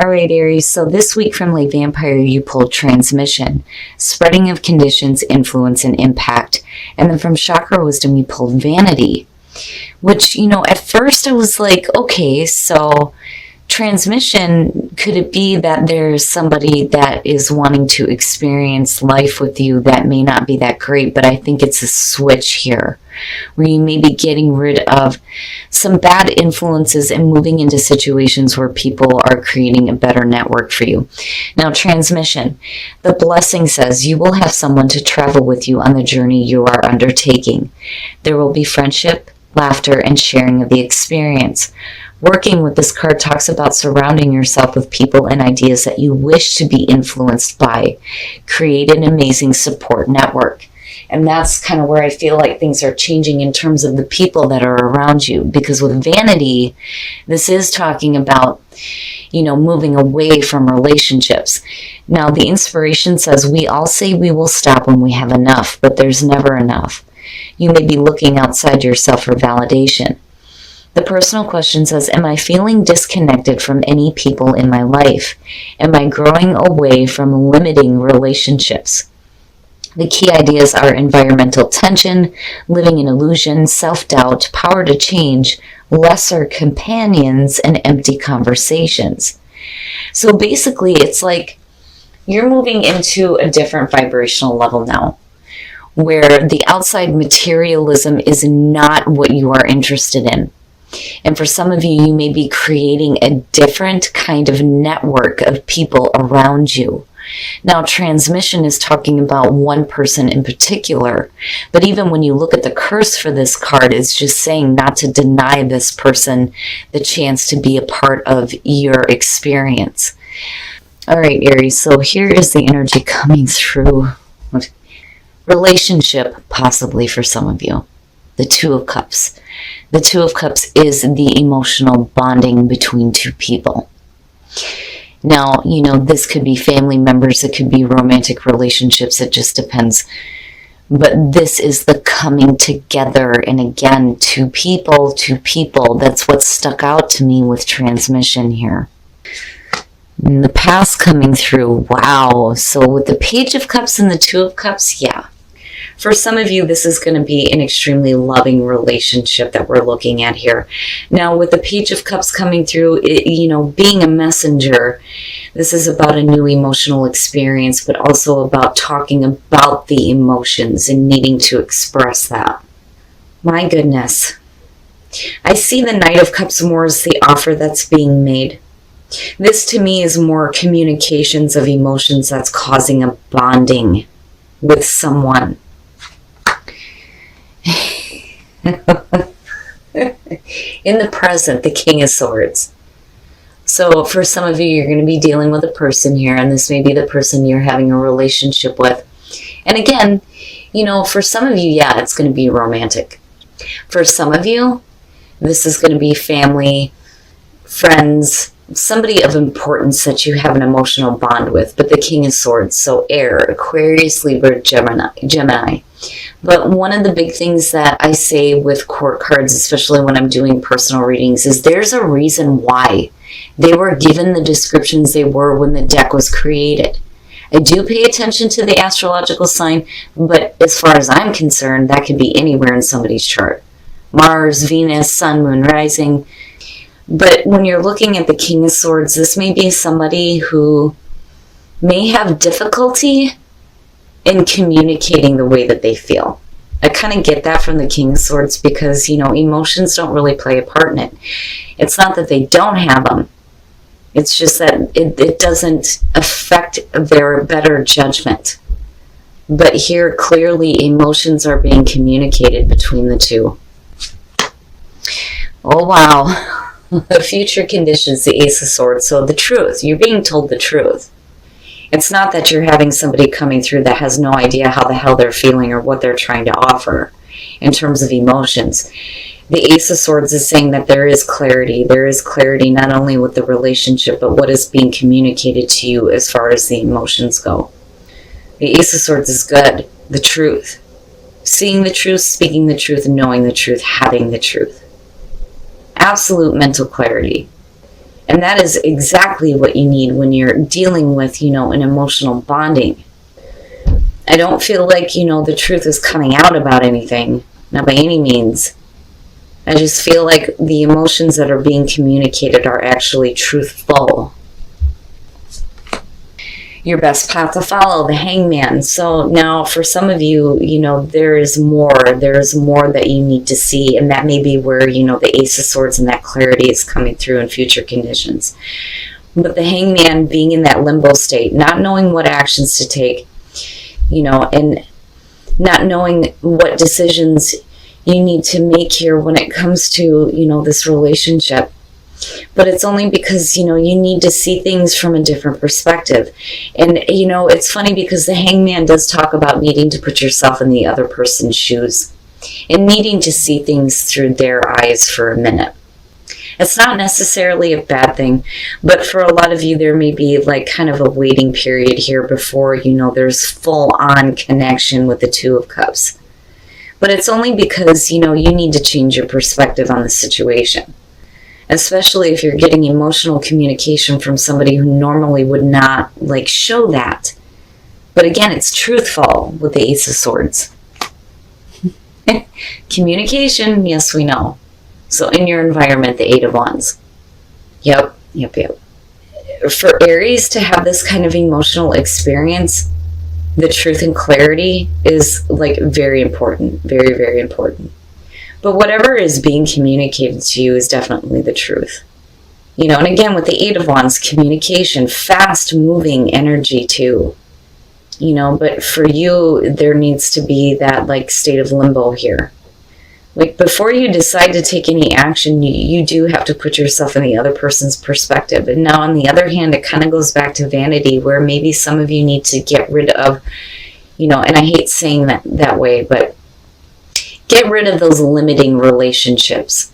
All right, Aries, so this week from Lake Vampire, you pulled transmission, spreading of conditions, influence, and impact. And then from Chakra Wisdom, you pulled vanity, which, at first I was like, okay, so transmission, could it be that there's somebody that is wanting to experience life with you that may not be that great? But I think it's a switch here where you may be getting rid of some bad influences and moving into situations where people are creating a better network for you. Now, transmission, the blessing says you will have someone to travel with you on the journey you are undertaking. There will be friendship, laughter, and sharing of the experience. Working with this card talks about surrounding yourself with people and ideas that you wish to be influenced by. Create an amazing support network. And that's kind of where I feel like things are changing in terms of the people that are around you. Because with vanity, this is talking about, moving away from relationships. Now, the inspiration says, we all say we will stop when we have enough, but there's never enough. You may be looking outside yourself for validation. The personal question says, am I feeling disconnected from any people in my life? Am I growing away from limiting relationships? The key ideas are environmental tension, living in illusion, self-doubt, power to change, lesser companions, and empty conversations. So basically, it's like you're moving into a different vibrational level now, where the outside materialism is not what you are interested in. And for some of you, you may be creating a different kind of network of people around you. Now, transmission is talking about one person in particular, but even when you look at the curse for this card, it's just saying not to deny this person the chance to be a part of your experience. All right, Aries, so here is the energy coming through. Relationship, possibly for some of you. The Two of Cups. The Two of Cups is the emotional bonding between two people. Now, this could be family members, it could be romantic relationships, it just depends. But this is the coming together, and again, two people. That's what stuck out to me with transmission here. And the past coming through, wow. So with the Page of Cups and the Two of Cups, yeah. For some of you, this is going to be an extremely loving relationship that we're looking at here. Now, with the Page of Cups coming through, being a messenger, this is about a new emotional experience, but also about talking about the emotions and needing to express that. My goodness. I see the Knight of Cups more as the offer that's being made. This, to me, is more communications of emotions that's causing a bonding with someone. In the present, the King of Swords. So for some of you, you're going to be dealing with a person here, and this may be the person you're having a relationship with. And again, for some of you, yeah, it's going to be romantic. For some of you, this is going to be family, friends, somebody of importance that you have an emotional bond with. But the King of Swords, so air, Aquarius, Libra, Gemini. But one of the big things that I say with court cards, especially when I'm doing personal readings, is there's a reason why they were given the descriptions they were when the deck was created. I do pay attention to the astrological sign, but as far as I'm concerned, that could be anywhere in somebody's chart. Mars, Venus, Sun, Moon, Rising. But when you're looking at the King of Swords, this may be somebody who may have difficulty in communicating the way that they feel. I kind of get that from the King of Swords because, emotions don't really play a part in it. It's not that they don't have them. It's just that it doesn't affect their better judgment. But here, clearly, emotions are being communicated between the two. Oh, wow. The future conditions, the Ace of Swords. So the truth. You're being told the truth. It's not that you're having somebody coming through that has no idea how the hell they're feeling or what they're trying to offer in terms of emotions. The Ace of Swords is saying that there is clarity. There is clarity not only with the relationship, but what is being communicated to you as far as the emotions go. The Ace of Swords is good. The truth. Seeing the truth, speaking the truth, knowing the truth, having the truth. Absolute mental clarity. And that is exactly what you need when you're dealing with, an emotional bonding. I don't feel like, the truth is coming out about anything, not by any means. I just feel like the emotions that are being communicated are actually truthful. Your best path to follow, the Hangman. So now for some of you, there is more that you need to see, and that may be where, the Ace of Swords and that clarity is coming through in future conditions. But the Hangman being in that limbo state, not knowing what actions to take, and not knowing what decisions you need to make here when it comes to, this relationship. But it's only because, you need to see things from a different perspective. And, it's funny because the Hangman does talk about needing to put yourself in the other person's shoes and needing to see things through their eyes for a minute. It's not necessarily a bad thing, but for a lot of you, there may be like kind of a waiting period here before, there's full on connection with the Two of Cups. But it's only because, you need to change your perspective on the situation. Especially if you're getting emotional communication from somebody who normally would not show that. But again, it's truthful with the Ace of Swords. Communication, yes, we know. So in your environment, the Eight of Wands. Yep. For Aries to have this kind of emotional experience, the truth and clarity is very important. Very, very important. But whatever is being communicated to you is definitely the truth. And again, with the Eight of Wands, communication, fast-moving energy too. But for you, there needs to be that state of limbo here. Before you decide to take any action, you do have to put yourself in the other person's perspective. And now on the other hand, it kind of goes back to vanity, where maybe some of you need to get rid of, and I hate saying that way, but get rid of those limiting relationships.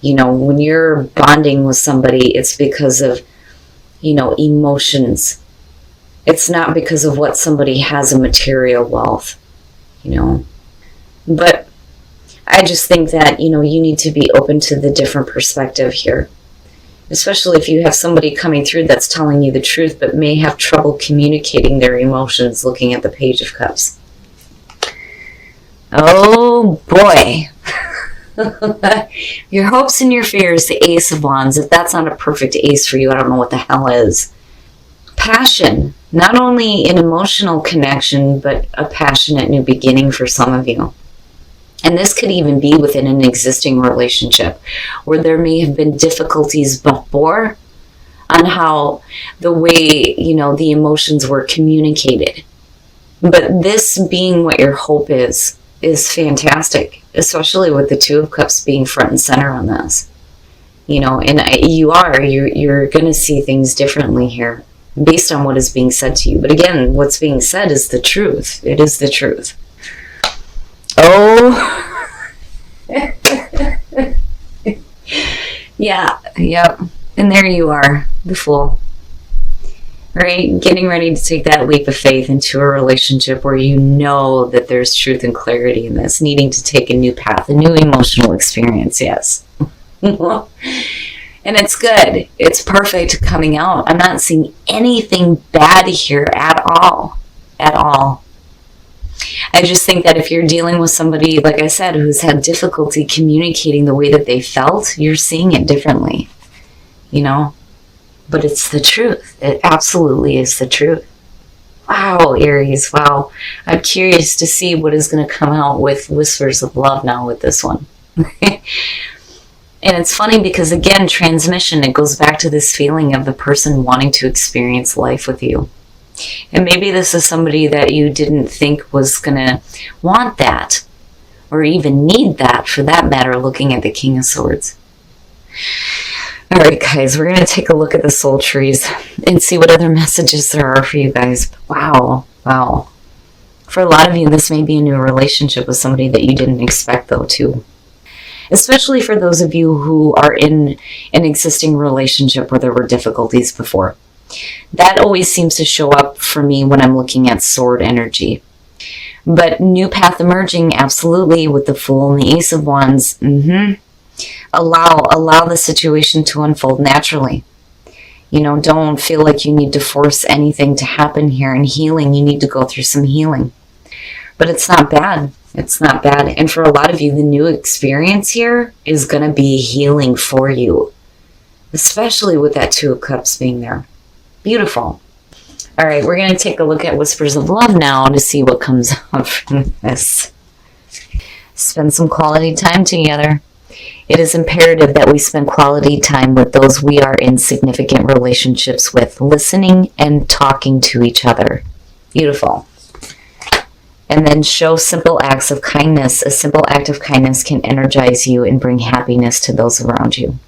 When you're bonding with somebody, it's because of, emotions. It's not because of what somebody has in material wealth, But I just think that, you need to be open to the different perspective here. Especially if you have somebody coming through that's telling you the truth, but may have trouble communicating their emotions looking at the Page of Cups. Oh boy. Your hopes and your fears, the Ace of Wands. If that's not a perfect ace for you, I don't know what the hell is. Passion. Not only an emotional connection, but a passionate new beginning for some of you. And this could even be within an existing relationship where there may have been difficulties before on how the way, the emotions were communicated. But this being what your hope is fantastic, especially with the Two of Cups being front and center on this. And you're going to see things differently here based on what is being said to you. But again, what's being said is the truth. It is the truth. Oh. Yep. And there you are, the Fool. Right? Getting ready to take that leap of faith into a relationship where you know that there's truth and clarity in this, needing to take a new path, a new emotional experience, yes. And it's good. It's perfect coming out. I'm not seeing anything bad here at all. At all. I just think that if you're dealing with somebody, like I said, who's had difficulty communicating the way that they felt, you're seeing it differently. But it's the truth. It absolutely is the truth. Wow, Aries, wow. I'm curious to see what is going to come out with Whispers of Love now with this one. And it's funny because, again, transmission, it goes back to this feeling of the person wanting to experience life with you. And maybe this is somebody that you didn't think was going to want that or even need that, for that matter, looking at the King of Swords. All right, guys, we're going to take a look at the soul trees and see what other messages there are for you guys. Wow. For a lot of you, this may be a new relationship with somebody that you didn't expect, though, too. Especially for those of you who are in an existing relationship where there were difficulties before. That always seems to show up for me when I'm looking at sword energy. But new path emerging, absolutely, with the Fool and the Ace of Wands. Allow the situation to unfold naturally. You know, don't feel like you need to force anything to happen here. In healing, you need to go through some healing. But it's not bad. It's not bad. And for a lot of you, the new experience here is going to be healing for you. Especially with that Two of Cups being there. Beautiful. All right, we're going to take a look at Whispers of Love now to see what comes up from this. Spend some quality time together. It is imperative that we spend quality time with those we are in significant relationships with, listening and talking to each other. Beautiful. And then show simple acts of kindness. A simple act of kindness can energize you and bring happiness to those around you.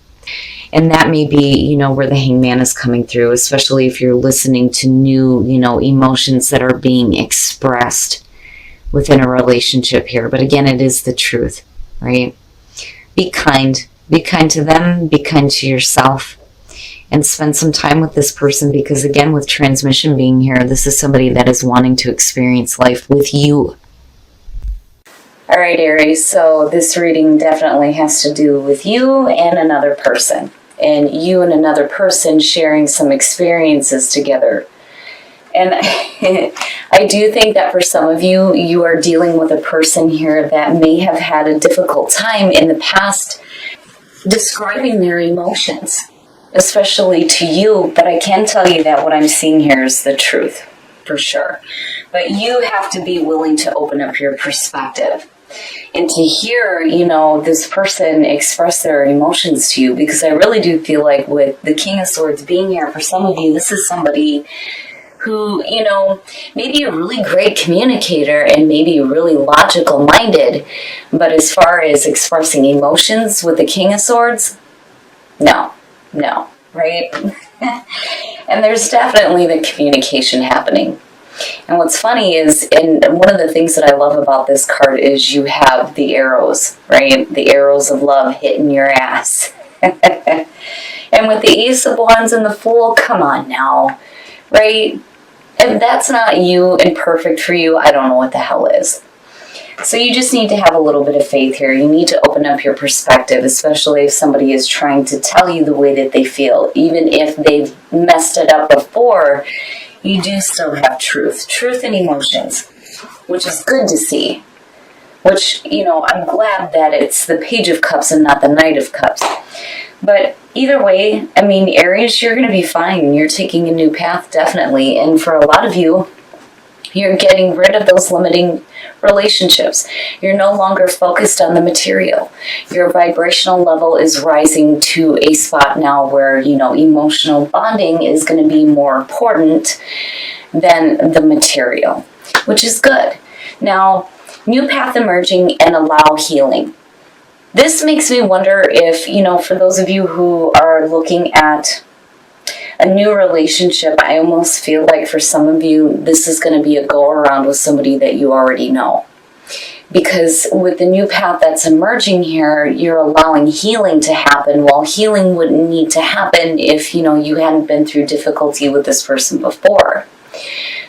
And that may be, you know, where the Hangman is coming through, especially if you're listening to new, you know, emotions that are being expressed within a relationship here. But again, it is the truth, right? Be kind. Be kind to them. Be kind to yourself. And spend some time with this person because, again, with transmission being here, this is somebody that is wanting to experience life with you. All right, Aries, so this reading definitely has to do with you and another person. And you and another person sharing some experiences together. And I do think that for some of you, you are dealing with a person here that may have had a difficult time in the past describing their emotions, especially to you. But I can tell you that what I'm seeing here is the truth, for sure. But you have to be willing to open up your perspective and to hear, you know, this person express their emotions to you. Because I really do feel like with the King of Swords being here, for some of you, this is somebody who, you know, maybe a really great communicator and maybe really logical minded, but as far as expressing emotions with the King of Swords, no, right? And there's definitely the communication happening. And what's funny is, and one of the things that I love about this card is you have the arrows, right? The arrows of love hitting your ass. And with the Ace of Wands and the Fool, come on now, right? If that's not you and perfect for you, I don't know what the hell is. So you just need to have a little bit of faith here. You need to open up your perspective, especially if somebody is trying to tell you the way that they feel. Even if they've messed it up before, you do still have truth. Truth and emotions, which is good to see. Which, you know, I'm glad that it's the Page of Cups and not the Knight of Cups. But either way, I mean, Aries, you're going to be fine. You're taking a new path, definitely. And for a lot of you, you're getting rid of those limiting relationships. You're no longer focused on the material. Your vibrational level is rising to a spot now where, you know, emotional bonding is going to be more important than the material, which is good. Now, new path emerging and allow healing. This makes me wonder if, you know, for those of you who are looking at a new relationship, I almost feel like for some of you, this is going to be a go-around with somebody that you already know. Because with the new path that's emerging here, you're allowing healing to happen. While healing wouldn't need to happen if, you know, you hadn't been through difficulty with this person before.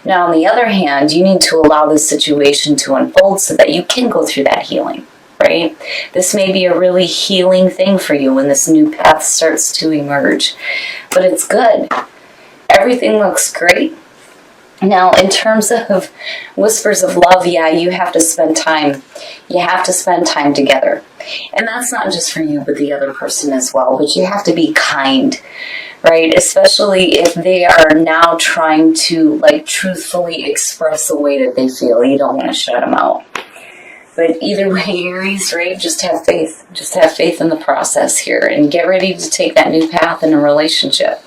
Now, on the other hand, you need to allow this situation to unfold so that you can go through that healing. Right? This may be a really healing thing for you when this new path starts to emerge. But it's good. Everything looks great. Now, in terms of Whispers of Love, yeah, you have to spend time. You have to spend time together. And that's not just for you, but the other person as well. But you have to be kind, right? Especially if they are now trying to, like, truthfully express the way that they feel. You don't want to shut them out. But either way, Aries, right, just have faith. Just have faith in the process here and get ready to take that new path in a relationship.